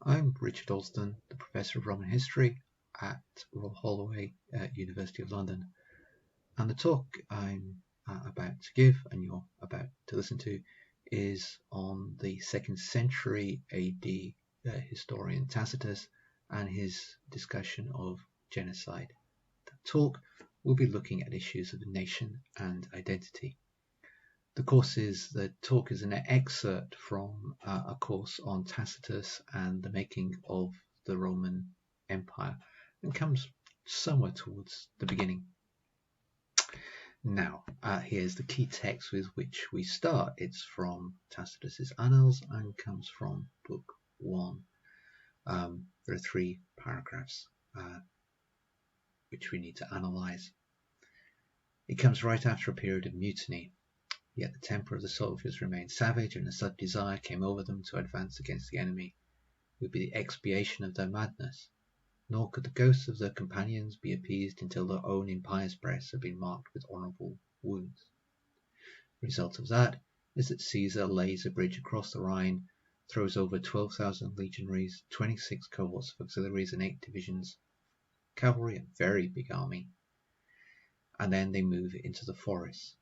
I'm Richard Alston, the Professor of Roman History at Royal Holloway University of London, and the talk I'm about to give and you're about to listen to is on the 2nd century AD historian Tacitus and his discussion of genocide. The talk will be looking at issues of nation and identity. The talk is an excerpt from a course on Tacitus and the making of the Roman Empire, and comes somewhere towards the beginning. Now, here's the key text with which we start. It's from Tacitus's Annales and comes from Book 1. There are 3 paragraphs which we need to analyse. It comes right after a period of mutiny. Yet the temper of the soldiers remained savage, and a sudden desire came over them to advance against the enemy. It would be the expiation of their madness. Nor could the ghosts of their companions be appeased until their own impious breasts had been marked with honourable wounds. The result of that is that Caesar lays a bridge across the Rhine, throws over 12,000 legionaries, 26 cohorts of auxiliaries, and 8 divisions cavalry, a very big army, and then they move into the forests.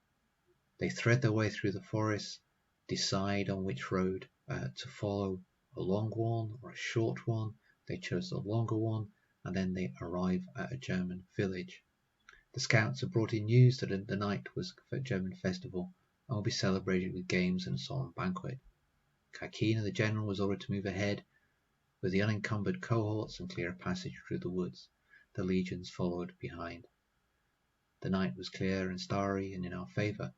They thread their way through the forest, decide on which road to follow, a long one or a short one. They chose the longer one, and then they arrive at a German village. The scouts are brought in news that the night was a German festival and will be celebrated with games and a solemn banquet. Caecina, the general, was ordered to move ahead with the unencumbered cohorts and clear a passage through the woods. The legions followed behind. The night was clear and starry and in our favour.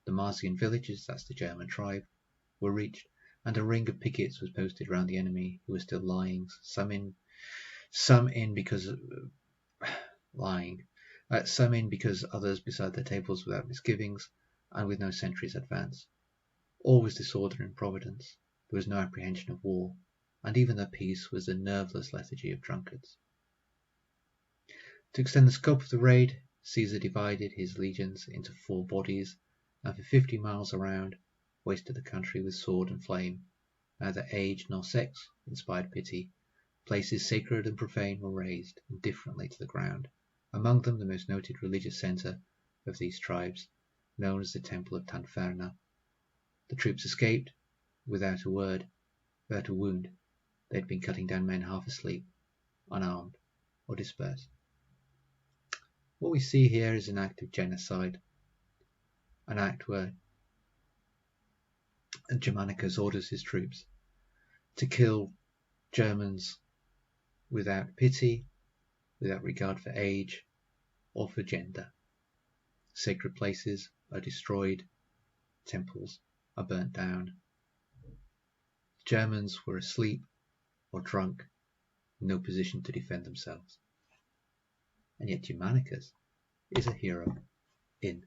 The Marsian villages, that's the German tribe, were reached, and a ring of pickets was posted round the enemy, who were still lying, some in because others beside their tables without misgivings, and with no sentries advance. All was disorder and improvidence. There was no apprehension of war, and even their peace was the nerveless lethargy of drunkards. To extend the scope of the raid, Caesar divided his legions into 4 bodies, and for 50 miles around wasted the country with sword and flame. Neither age nor sex inspired pity. Places sacred and profane were razed indifferently to the ground, among them the most noted religious centre of these tribes, known as the Temple of Tanferna. The troops escaped without a wound. They had been cutting down men half asleep, unarmed, or dispersed. What we see here is an act of genocide, an act where Germanicus orders his troops to kill Germans without pity, without regard for age or for gender. Sacred places are destroyed, temples are burnt down. Germans were asleep or drunk, no position to defend themselves. And yet Germanicus is a hero in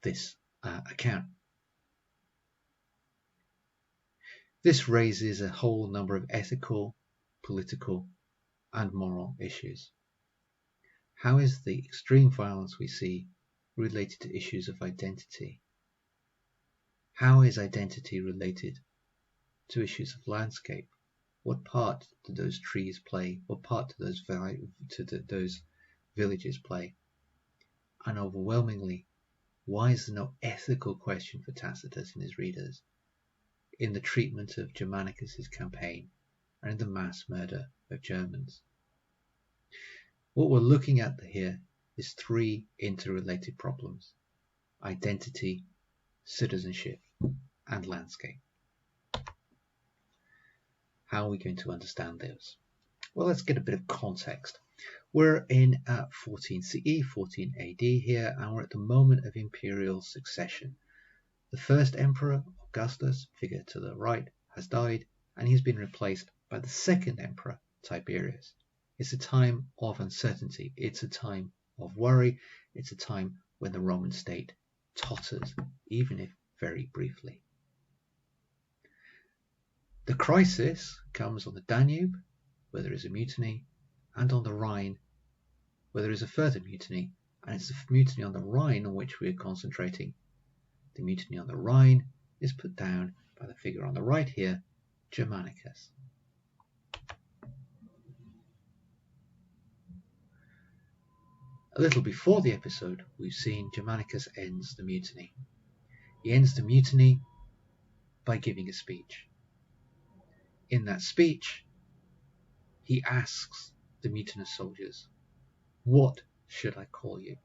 this account. This raises a whole number of ethical, political, and moral issues. How is the extreme violence we see related to issues of identity? How is identity related to issues of landscape? What part do those trees play? What part do those villages play? And overwhelmingly, why is there no ethical question for Tacitus and his readers in the treatment of Germanicus' campaign and in the mass murder of Germans? What we're looking at here is 3 interrelated problems: identity, citizenship, and landscape. How are we going to understand those? Well, let's get a bit of context. We're in 14 CE, 14 AD here, and we're at the moment of imperial succession. The first emperor, Augustus, figure to the right, has died, and he's been replaced by the second emperor, Tiberius. It's a time of uncertainty. It's a time of worry. It's a time when the Roman state totters, even if very briefly. The crisis comes on the Danube, where there is a mutiny, and on the Rhine, where there is a further mutiny, and it's the mutiny on the Rhine on which we are concentrating. The mutiny on the Rhine is put down by the figure on the right here, Germanicus. A little before the episode, we've seen Germanicus ends the mutiny. He ends the mutiny by giving a speech. In that speech, he asks the mutinous soldiers, "What should I call you?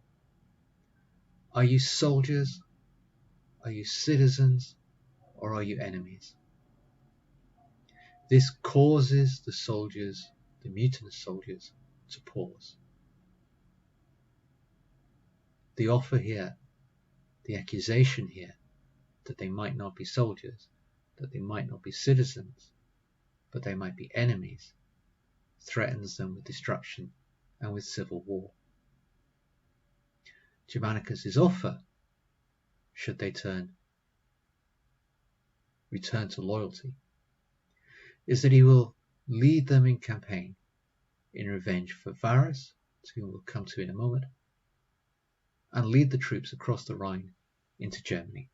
Are you soldiers? Are you citizens? Or are you enemies?" This causes the soldiers, the mutinous soldiers, to pause. The offer here, the accusation here, that they might not be soldiers, that they might not be citizens, but they might be enemies, threatens them with destruction and with civil war. Germanicus's offer, should they return to loyalty, is that he will lead them in campaign in revenge for Varus, to whom we'll come to in a moment, and lead the troops across the Rhine into Germany.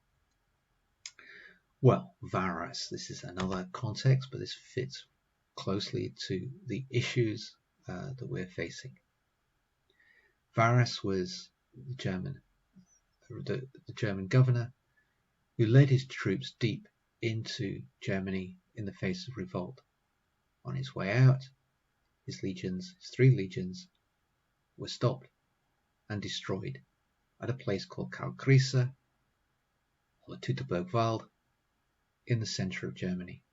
Well, Varus, this is another context, but this fits closely to the issues that we're facing. Varus was the German governor who led his troops deep into Germany in the face of revolt. On his way out, his 3 legions, were stopped and destroyed at a place called Kalkrisa, or the Teutoburg-Wald, in the center of Germany.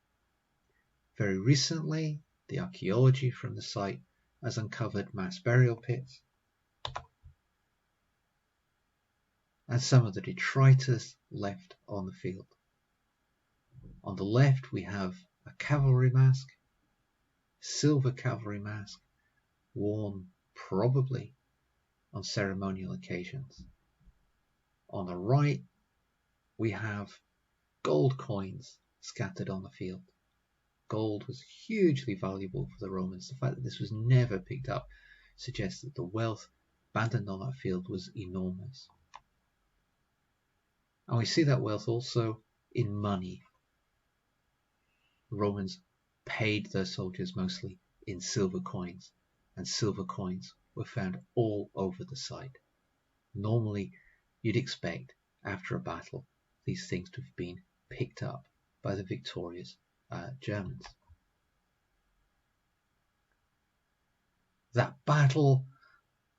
Very recently, the archaeology from the site has uncovered mass burial pits and some of the detritus left on the field. On the left, we have a cavalry mask, silver cavalry mask, worn probably on ceremonial occasions. On the right, we have gold coins scattered on the field. Gold was hugely valuable for the Romans. The fact that this was never picked up suggests that the wealth abandoned on that field was enormous. And we see that wealth also in money. The Romans paid their soldiers mostly in silver coins, and silver coins were found all over the site. Normally, you'd expect, after a battle, these things to have been picked up by the victorious Germans. That battle,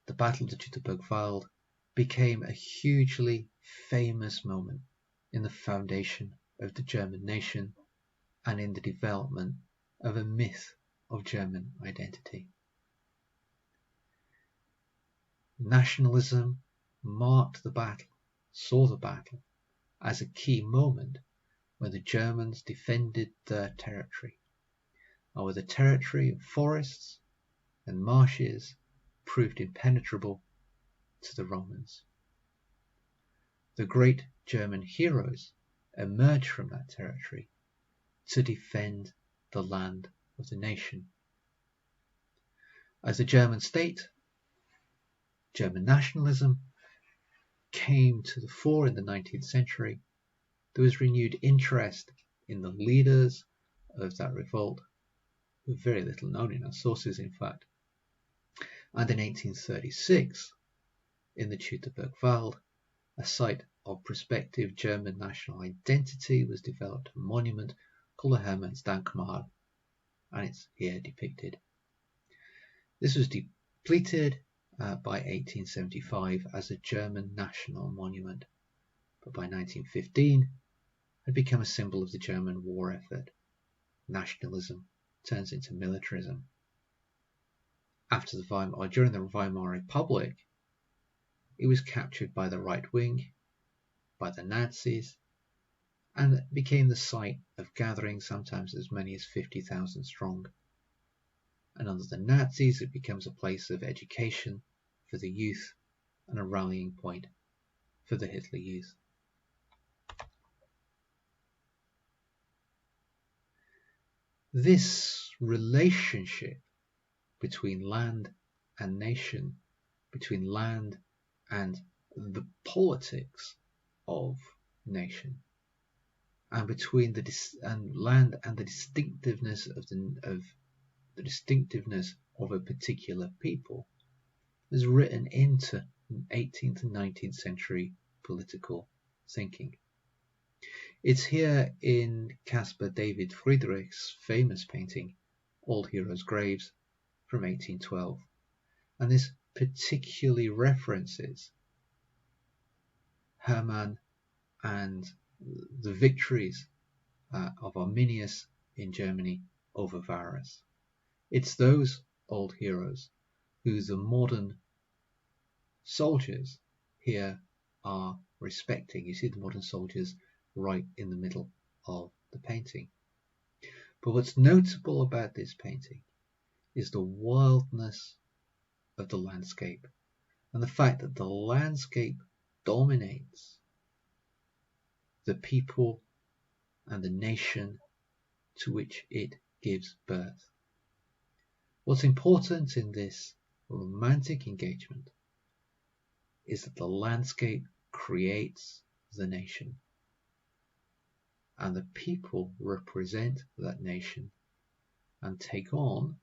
the Battle of the Teutoburg-Wald, became a hugely famous moment in the foundation of the German nation and in the development of a myth of German identity. Nationalism marked the battle, saw the battle as a key moment when the Germans defended their territory, and where the territory of forests and marshes proved impenetrable to the Romans. The great German heroes emerged from that territory to defend the land of the nation. As the German state, German nationalism came to the fore in the 19th century. There was renewed interest in the leaders of that revolt, who were very little known in our sources, in fact. And in 1836, in the Teutoburg-Wald, a site of prospective German national identity was developed, a monument called the Hermannsdenkmal, and it's here depicted. This was depleted by 1875 as a German national monument, but by 1915 had become a symbol of the German war effort. Nationalism turns into militarism. During the Weimar Republic, it was captured by the right wing, by the Nazis, and became the site of gatherings, sometimes as many as 50,000 strong. And under the Nazis, it becomes a place of education for the youth and a rallying point for the Hitler Youth. This relationship between land and nation, between land and the politics of nation, and between land and the distinctiveness of the distinctiveness of a particular people, is written into 18th and 19th century political thinking. It's here in Caspar David Friedrich's famous painting, Old Heroes' Graves, from 1812, and this particularly references Hermann and the victories of Arminius in Germany over Varus. It's those old heroes who the modern soldiers here are respecting. You see the modern soldiers right in the middle of the painting. But what's notable about this painting is the wildness of the landscape and the fact that the landscape dominates the people and the nation to which it gives birth. What's important in this romantic engagement is that the landscape creates the nation, and the people represent that nation and take on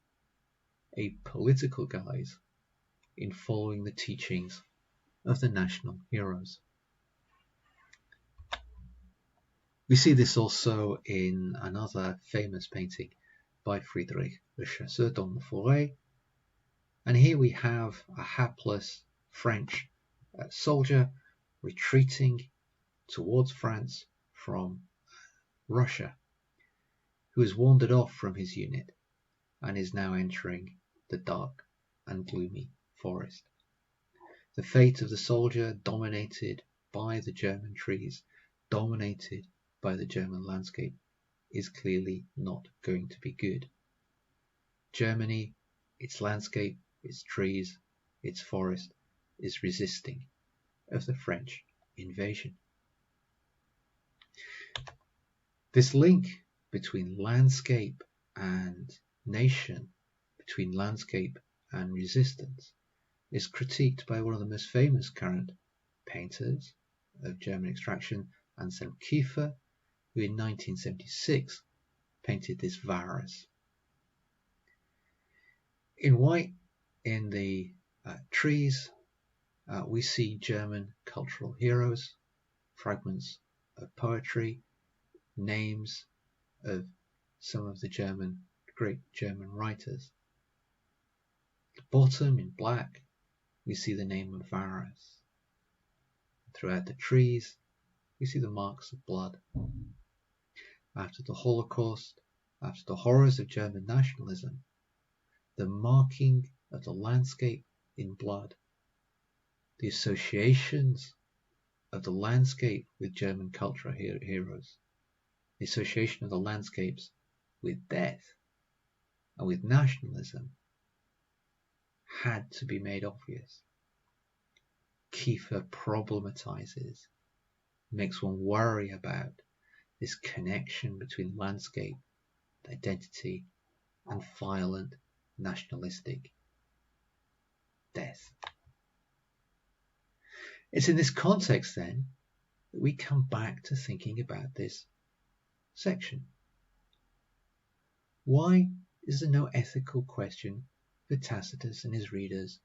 a political guise in following the teachings of the national heroes. We see this also in another famous painting by Friedrich, Le Chasseur dans la Forêt, and here we have a hapless French soldier retreating towards France from Russia, who has wandered off from his unit and is now entering the dark and gloomy forest. The fate of the soldier, dominated by the German trees, dominated by the German landscape, is clearly not going to be good. Germany, its landscape, its trees, its forest, is resisting of the French invasion. This link between landscape and nation, between landscape and resistance, is critiqued by one of the most famous current painters of German extraction, Anselm Kiefer, who in 1976 painted this Varus. In white, in the trees, we see German cultural heroes, fragments of poetry, names of some of the great German writers. At the bottom, in black, we see the name of Varus. Throughout the trees, we see the marks of blood. After the Holocaust, after the horrors of German nationalism, the marking of the landscape in blood, the associations of the landscape with German cultural heroes, the association of the landscapes with death and with nationalism had to be made obvious. Kiefer problematizes, makes one worry about this connection between landscape, identity, and violent nationalistic death. It's in this context then that we come back to thinking about this section. Why is there no ethical question for Tacitus and his readers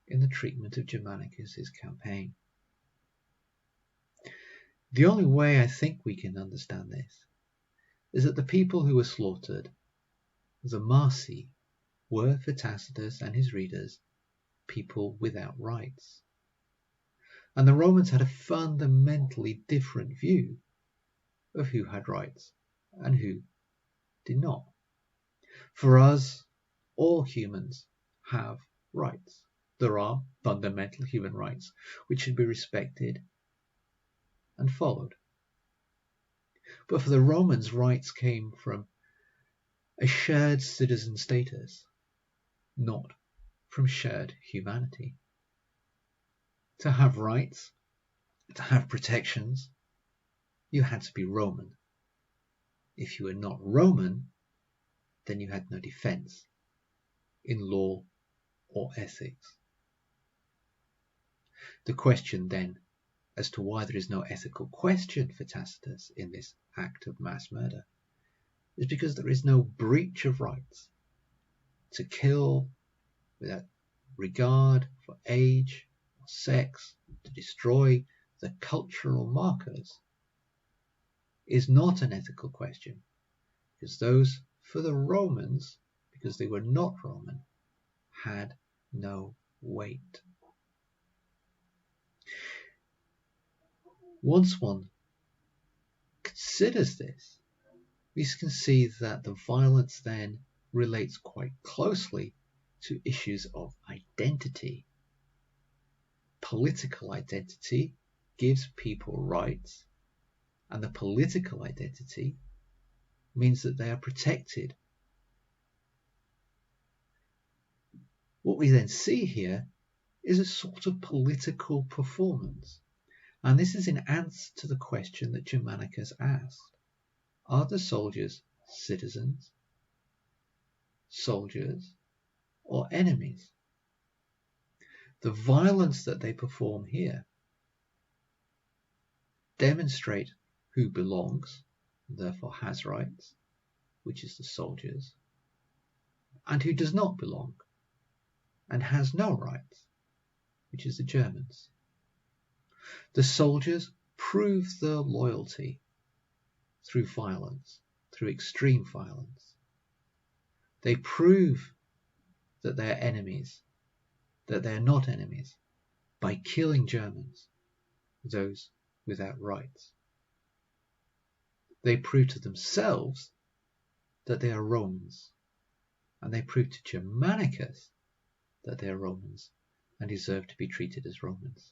in the treatment of Germanicus' campaign? The only way I think we can understand this is that the people who were slaughtered, the Marsi, were for Tacitus and his readers people without rights. And the Romans had a fundamentally different view of who had rights and who did not. For us, all humans have rights. There are fundamental human rights which should be respected and followed. But for the Romans, rights came from a shared citizen status, not from shared humanity. To have rights, to have protections, you had to be Roman. If you were not Roman, then you had no defense in law or ethics. The question then as to why there is no ethical question for Tacitus in this act of mass murder is because there is no breach of rights. To kill without regard for age or sex, to destroy the cultural markers, is not an ethical question, because those for the Romans, because they were not Roman, had no weight. Once one considers this, we can see that the violence then relates quite closely to issues of identity. Political identity gives people rights, and the political identity means that they are protected. What we then see here is a sort of political performance, and this is in answer to the question that Germanicus asked. Are the soldiers citizens, soldiers, or enemies? The violence that they perform here demonstrate who belongs, therefore has rights, which is the soldiers, and who does not belong and has no rights, which is the Germans. The soldiers prove their loyalty through violence, through extreme violence. They prove that they are enemies, that they are not enemies, by killing Germans, those without rights. They prove to themselves that they are Romans, and they prove to Germanicus that they are Romans and deserve to be treated as Romans.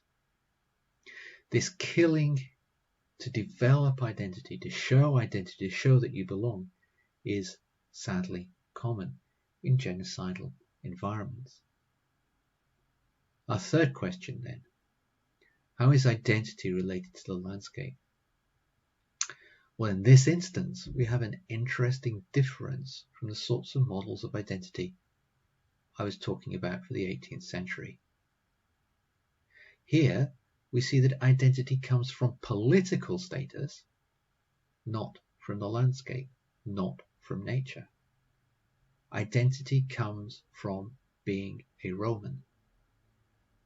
This killing to develop identity, to show that you belong, is sadly common in genocidal environments. Our third question then, how is identity related to the landscape? Well, in this instance, we have an interesting difference from the sorts of models of identity I was talking about for the 18th century. Here, we see that identity comes from political status, not from the landscape, not from nature. Identity comes from being a Roman.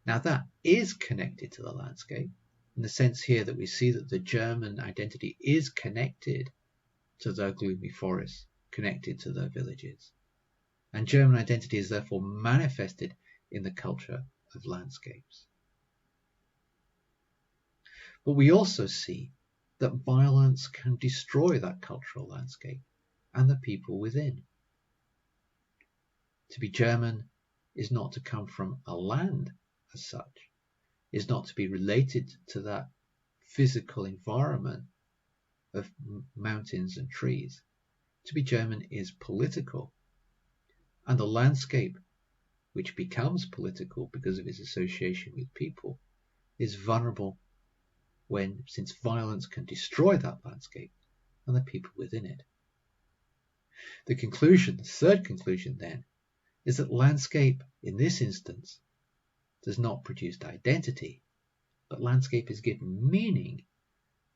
Now that is connected to the landscape, in the sense here that we see that the German identity is connected to their gloomy forests, connected to their villages. And German identity is therefore manifested in the culture of landscapes. But we also see that violence can destroy that cultural landscape and the people within. To be German is not to come from a land as such, is not to be related to that physical environment of mountains and trees. To be German is political, and the landscape, which becomes political because of its association with people, is vulnerable since violence can destroy that landscape and the people within it. The third conclusion then, is that landscape in this instance does not produce identity, but landscape is given meaning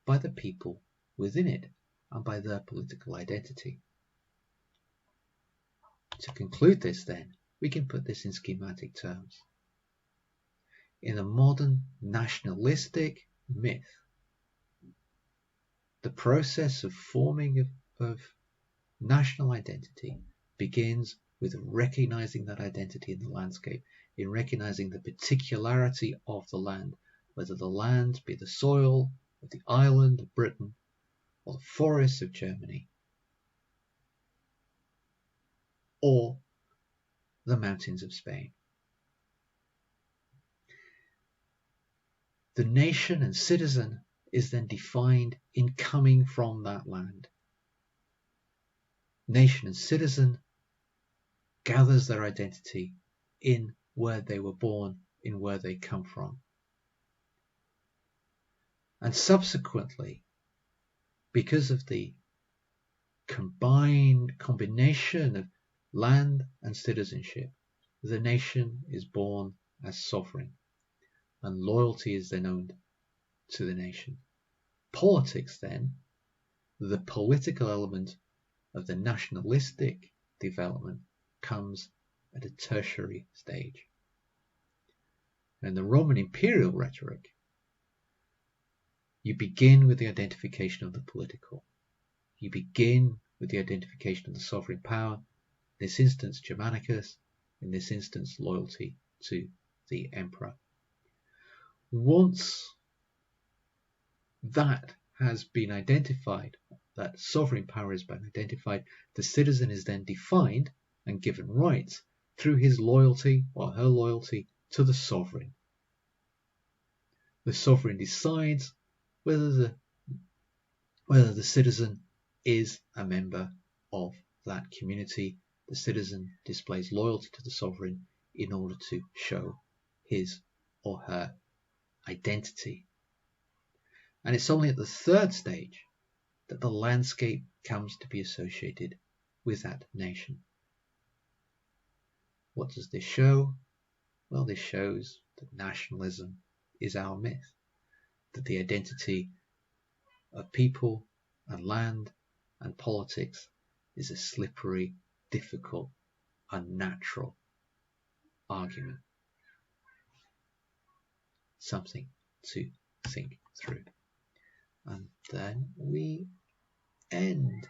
by the people within it and by their political identity. To conclude this then, we can put this in schematic terms. In a modern nationalistic myth, the process of forming of national identity begins with recognizing that identity in the landscape, in recognizing the particularity of the land, whether the land be the soil of the island of Britain or the forests of Germany or the mountains of Spain. The nation and citizen is then defined in coming from that land. Nation and citizen gathers their identity in where they were born, in where they come from. And subsequently, because of the combination of land and citizenship, the nation is born as sovereign, and loyalty is then owed to the nation. Politics then, the political element of the nationalistic development, comes at a tertiary stage. In the Roman imperial rhetoric, you begin with the identification of the political. You begin with the identification of the sovereign power, in this instance Germanicus, in this instance loyalty to the emperor. Once that has been identified, that sovereign power has been identified, the citizen is then defined and given rights through his loyalty or her loyalty to the sovereign. The sovereign decides whether the citizen is a member of that community. The citizen displays loyalty to the sovereign in order to show his or her identity. And it's only at the third stage that the landscape comes to be associated with that nation. What does this show? Well, this shows that nationalism is our myth, that the identity of people and land and politics is a slippery, difficult, unnatural argument. Something to think through. And then we end.